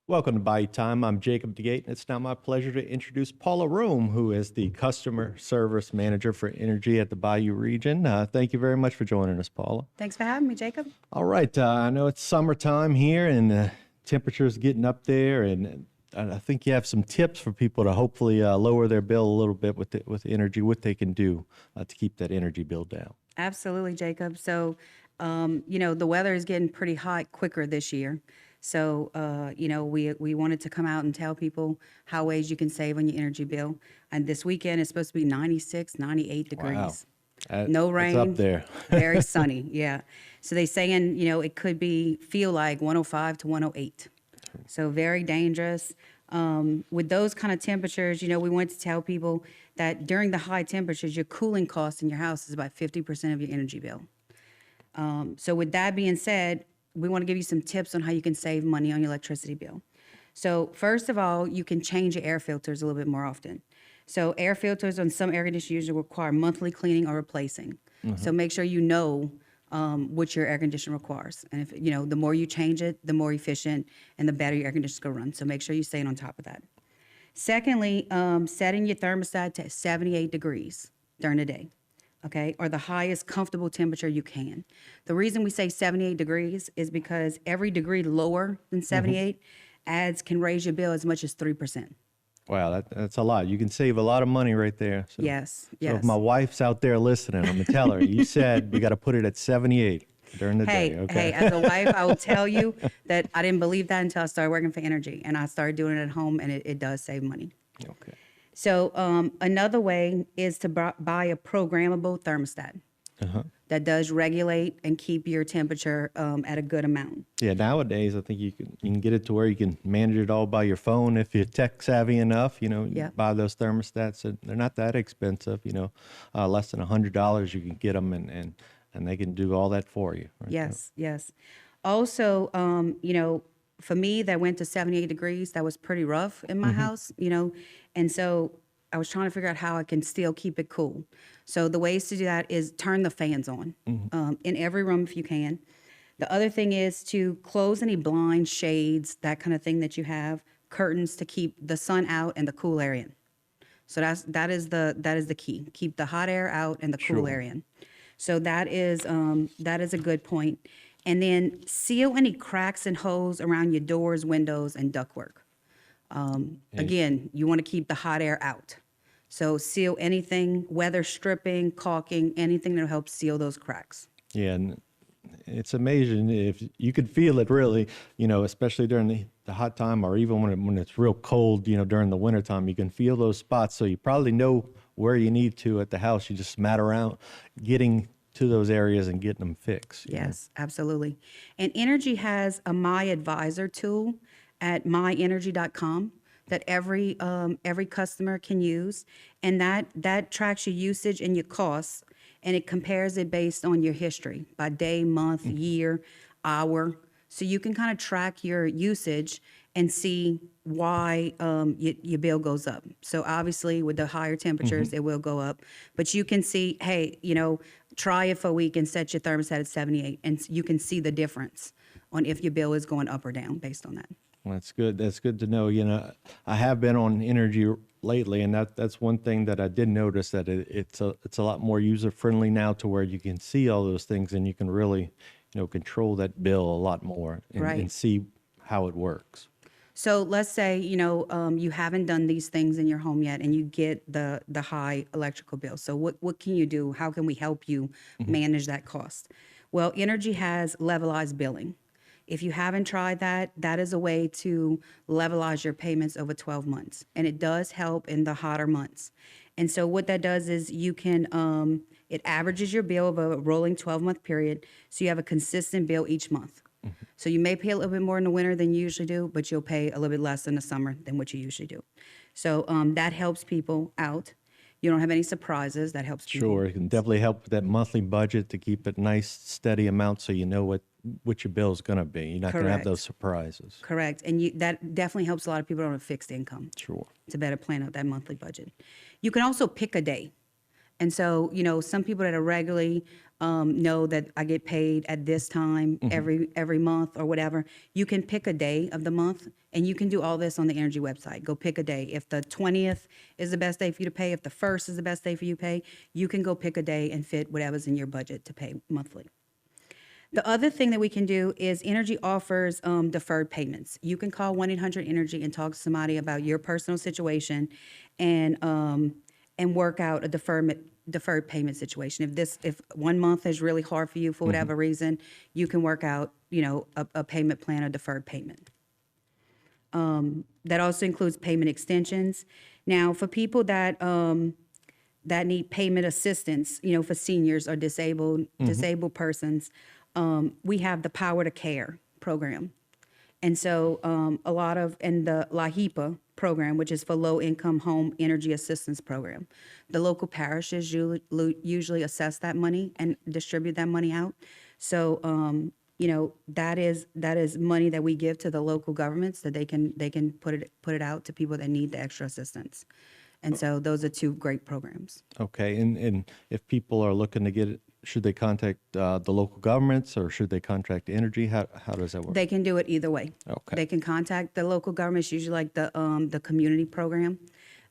Welcome to Buy Time. I'm Jacob DeGate, and it's now my pleasure to introduce Paula Room, who is the Customer Service Manager for Energy at the Bayou region. Thank you very much for joining us, Paula. Thanks for having me, Jacob. All right, I know it's summertime here, and temperature's getting up there, and I think you have some tips for people to hopefully lower their bill a little bit with energy, what they can do to keep that energy bill down. Absolutely, Jacob. So, the weather is getting pretty hot quicker this year. So, we wanted to come out and tell people how ways you can save on your energy bill. And this weekend is supposed to be 96, 98 degrees. Wow. No rain. It's up there. Very sunny, yeah. So they saying, it could feel like 105 to 108. So very dangerous. With those kind of temperatures, we want to tell people that during the high temperatures, your cooling cost in your house is about 50% of your energy bill. So with that being said, we want to give you some tips on how you can save money on your electricity bill. So first of all, you can change your air filters a little bit more often. So air filters on some air conditioners usually require monthly cleaning or replacing. So make sure you know what your air conditioner requires. And if the more you change it, the more efficient and the better your air conditioner is going to run. So make sure you stay on top of that. Secondly, setting your thermostat to 78 degrees during the day. Okay, or the highest comfortable temperature you can. The reason we say 78 degrees is because every degree lower than 78 can raise your bill as much as 3%. Wow, that's a lot. You can save a lot of money right there. So, Yes. So if my wife's out there listening, I'm going to tell her, you said we got to put it at 78 during the day. Okay. Hey, as a wife, I will tell you that I didn't believe that until I started working for Entergy, and I started doing it at home, and it does save money. Okay. So another way is to buy a programmable thermostat that does regulate and keep your temperature at a good amount. Yeah, nowadays I think you can get it to where you can manage it all by your phone if you're tech savvy enough. You buy those thermostats. They're not that expensive. Less than $100 you can get them, and they can do all that for you. Right? Yes. Also, for me, that went to 78 degrees. That was pretty rough in my house, and so I was trying to figure out how I can still keep it cool. So the ways to do that is turn the fans on in every room if you can. The other thing is to close any blinds, shades, that kind of thing that you have, curtains to keep the sun out and the cool air in. So that is the key. Keep the hot air out and the cool air in. So that is a good point. And then seal any cracks and holes around your doors, windows, and ductwork. Again, you want to keep the hot air out. So seal anything, weather stripping, caulking, anything that will help seal those cracks. Yeah, and it's amazing if you could feel it really, especially during the hot time or even when it's real cold, during the winter time, you can feel those spots. So you probably know where you need to at the house. You just matter around getting to those areas and getting them fixed. Yes, absolutely. And Entergy has a My Advisor tool at myenergy.com that every customer can use, and that tracks your usage and your costs, and it compares it based on your history by day, month, year, hour. So you can kind of track your usage and see why your bill goes up. So obviously with the higher temperatures, it will go up, but you can see, hey, try it for a week and set your thermostat at 78, and you can see the difference on if your bill is going up or down based on that. Well, that's good. That's good to know. I have been on Energy lately, and that's one thing that I did notice, that it's a lot more user friendly now, to where you can see all those things and you can really, control that bill a lot more and see how it works. So let's say, you haven't done these things in your home yet and you get the high electrical bill. So what can you do? How can we help you manage that cost? Well, Entergy has levelized billing. If you haven't tried that, that is a way to levelize your payments over 12 months. And it does help in the hotter months. And so what that does is you can, it averages your bill over a rolling 12-month period. So you have a consistent bill each month. So you may pay a little bit more in the winter than you usually do, but you'll pay a little bit less in the summer than what you usually do. So that helps people out. You don't have any surprises. That helps people. Sure, it can definitely help with that monthly budget to keep it nice, steady amount, so you know what your bill is going to be. You're not going to have those surprises. Correct. And that definitely helps a lot of people on a fixed income. Sure. To better plan out that monthly budget. You can also pick a day And so, some people that are regularly know that I get paid at this time every month or whatever. You can pick a day of the month, and you can do all this on the Entergy website. Go pick a day. If the 20th is the best day for you to pay, if the 1st is the best day for you to pay, you can go pick a day and fit whatever's in your budget to pay monthly. The other thing that we can do is Entergy offers deferred payments. You can call 1-800-ENERGY and talk to somebody about your personal situation and work out a deferred payment situation. If 1 month is really hard for you for whatever reason, you can work out, a payment plan, a deferred payment. That also includes payment extensions. Now, for people that need payment assistance, for seniors or disabled persons, we have the Power to Care program. And so and the LAHIPA program, which is for Low Income Home Energy Assistance Program. The local parishes usually assess that money and distribute that money out. So, that is money that we give to the local governments that they can put it out to people that need the extra assistance. And so those are two great programs. Okay, and if people are looking to get it, should they contact the local governments or should they contact Entergy? How does that work? They can do it either way. Okay. They can contact the local governments, usually like the community program,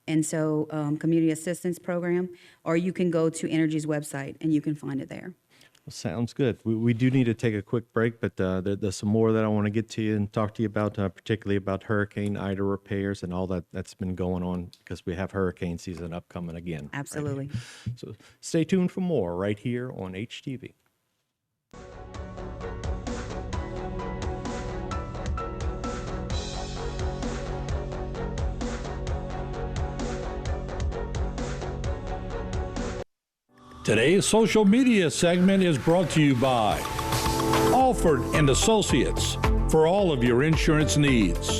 and so community assistance program, or you can go to Entergy's website and you can find it there. Well, sounds good. We do need to take a quick break, but there's some more that I want to get to you and talk to you about, particularly about Hurricane Ida repairs and all that's been going on because we have hurricane season upcoming again. Absolutely. Right? So stay tuned for more right here on HTV. Today's social media segment is brought to you by Alford and Associates for all of your insurance needs.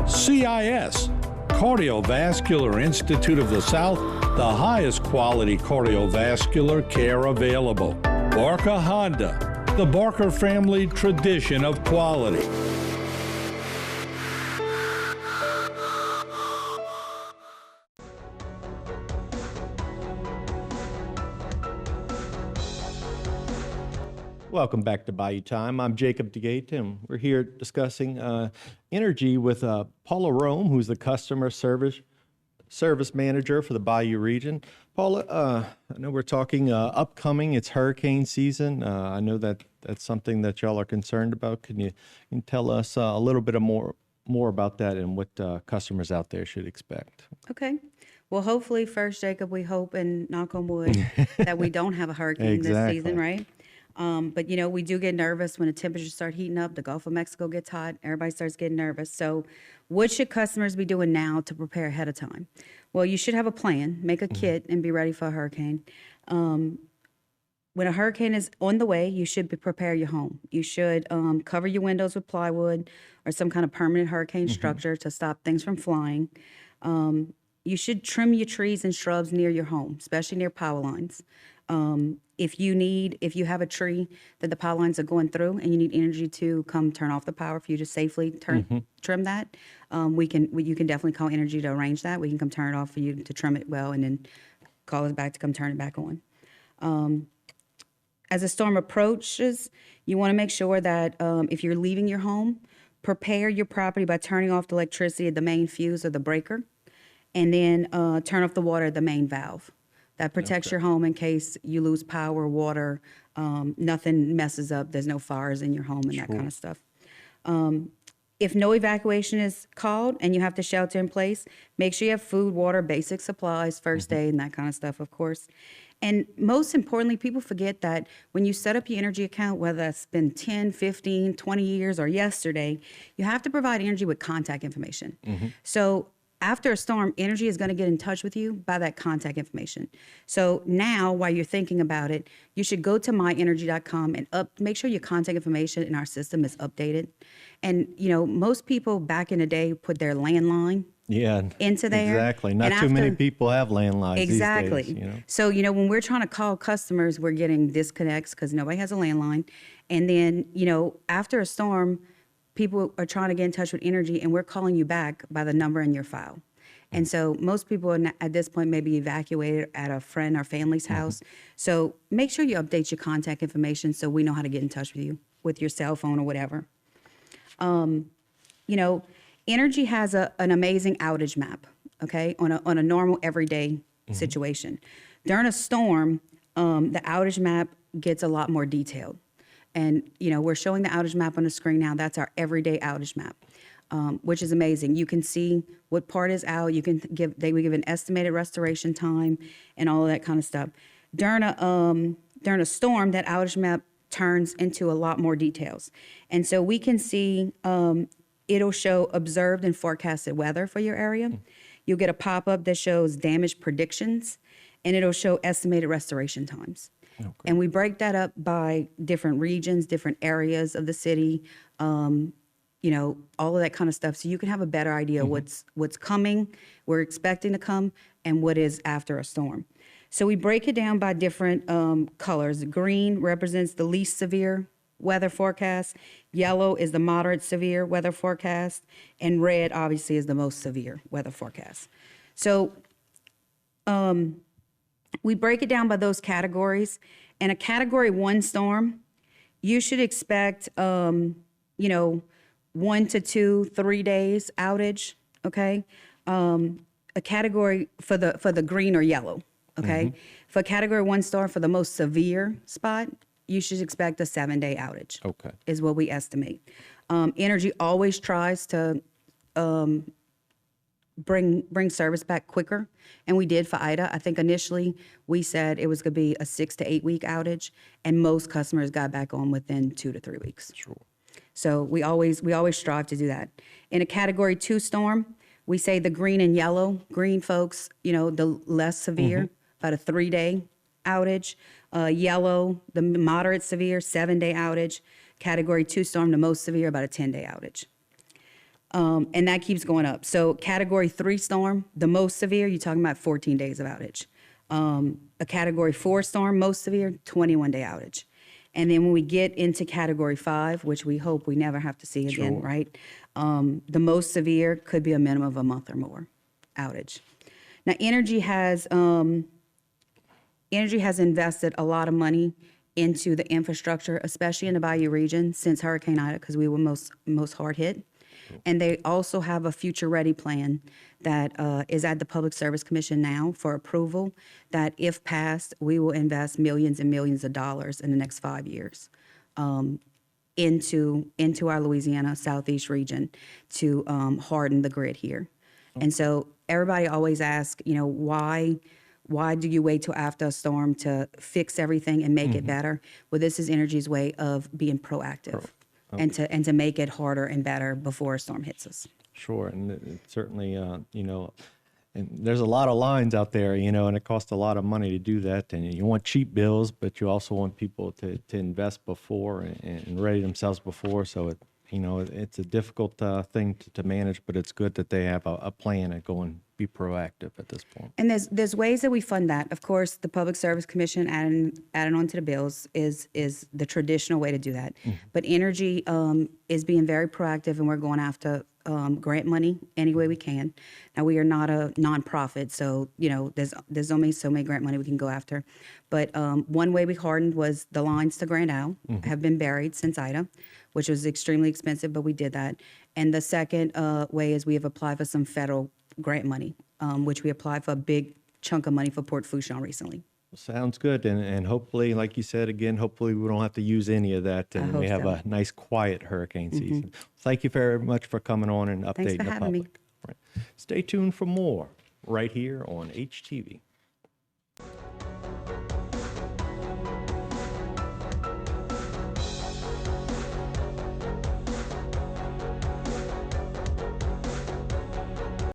CIS, Cardiovascular Institute of the South, the highest quality cardiovascular care available. Barker Honda, the Barker family tradition of quality. Welcome back to Bayou Time. I'm Jacob DeGate, and we're here discussing Entergy with Paula Rome, who's the customer service manager for the Bayou region. Paula, I know we're talking upcoming. It's hurricane season. I know that's something that y'all are concerned about. Can you tell us a little bit more about that and what customers out there should expect? Okay. Well, hopefully, first, Jacob, we hope and knock on wood that we don't have a hurricane this season, right? But, we do get nervous when the temperatures start heating up. The Gulf of Mexico gets hot. Everybody starts getting nervous. So what should customers be doing now to prepare ahead of time? Well, you should have a plan, make a kit, and be ready for a hurricane. When a hurricane is on the way, you should prepare your home. You should cover your windows with plywood or some kind of permanent hurricane structure to stop things from flying. You should trim your trees and shrubs near your home, especially near power lines. If you have a tree that the power lines are going through and you need Entergy to come turn off the power for you to safely trim that, you can definitely call Entergy to arrange that. We can come turn it off for you to trim it well and then call us back to come turn it back on. As a storm approaches, you want to make sure that if you're leaving your home, prepare your property by turning off the electricity at the main fuse or the breaker, and then turn off the water at the main valve. That protects your home in case you lose power, water, nothing messes up, there's no fires in your home and that kind of stuff. If no evacuation is called and you have to shelter in place, make sure you have food, water, basic supplies, first aid, and that kind of stuff, of course. And most importantly, people forget that when you set up your Entergy account, whether that's been 10, 15, 20 years or yesterday, you have to provide Entergy with contact information. So after a storm, Entergy is going to get in touch with you by that contact information. So now, while you're thinking about it, you should go to myenergy.com and make sure your contact information in our system is updated. And, most people back in the day put their landline into there. Exactly. Not too many people have landlines exactly. these days. So, when we're trying to call customers, we're getting disconnects because nobody has a landline. And then, after a storm, people are trying to get in touch with Entergy, and we're calling you back by the number in your file. And so most people at this point may be evacuated at a friend or family's house. So make sure you update your contact information so we know how to get in touch with you with your cell phone or whatever. You know, Entergy has an amazing outage map, okay, on a normal everyday situation. During a storm, the outage map gets a lot more detailed. And, you know, we're showing the outage map on the screen now. That's our everyday outage map, which is amazing. You can see what part is out. They would give an estimated restoration time and all of that kind of stuff. During a storm, that outage map turns into a lot more details. And so we can see, it'll show observed and forecasted weather for your area. You'll get a pop-up that shows damage predictions, and it'll show estimated restoration times. Okay. And we break that up by different regions, different areas of the city, you know, all of that kind of stuff. So you can have a better idea what's coming, we're expecting to come, and what is after a storm. So we break it down by different colors. Green represents the least severe weather forecast. Yellow is the moderate severe weather forecast. And red, obviously, is the most severe weather forecast. So we break it down by those categories. And a Category 1 storm, you should expect, you know, 1 to 2, 3 days outage, okay? A category for the green or yellow, okay? For a Category 1 storm, for the most severe spot, you should expect a 7-day outage. Okay, is what we estimate. Entergy always tries to bring service back quicker, and we did for Ida. I think initially we said it was going to be a 6 to 8 week outage, and most customers got back on within 2 to 3 weeks. Sure. So we always strive to do that. In a Category 2 storm, we say the green and yellow. Green folks, you know, the less severe, about a 3-day outage. Yellow, the moderate severe, 7-day outage. Category 2 storm, the most severe, about a 10-day outage. And that keeps going up. So Category 3 storm, the most severe, you're talking about 14 days of outage. A Category 4 storm, most severe, 21-day outage. And then when we get into Category 5, which we hope we never have to see again, right? The most severe could be a minimum of a month or more outage. Now, Entergy has invested a lot of money into the infrastructure, especially in the Bayou region since Hurricane Ida, because we were most hard hit. And they also have a future ready plan that is at the Public Service Commission now for approval, that if passed, we will invest millions and millions of dollars in the next 5 years into our Louisiana Southeast region to harden the grid here. And so everybody always asks, you know, why do you wait till after a storm to fix everything and make it better? Well, this is Entergy's way of being proactive. Okay. And to make it harder and better before a storm hits us. Sure, and it certainly, you know, and there's a lot of lines out there, you know, and it costs a lot of money to do that. And you want cheap bills, but you also want people to invest before and ready themselves before. So it, you know, it's a difficult thing to manage, but it's good that they have a plan and go and be proactive at this point. And there's ways that we fund that. Of course, the Public Service Commission adding on to the bills is the traditional way to do that. But Entergy is being very proactive, and we're going after grant money any way we can. Now, we are not a nonprofit, so, you know, there's only so many grant money we can go after. But one way we hardened was the lines to Grand Isle have been buried since Ida, which was extremely expensive, but we did that. And the second way is we have applied for some federal grant money, which we applied for a big chunk of money for Port Fourchon recently. Sounds good. And hopefully, like you said, again, hopefully we don't have to use any of that, and we have a nice, quiet hurricane season. Thank you very much for coming on and updating the public. Right. Stay tuned for more right here on HTV.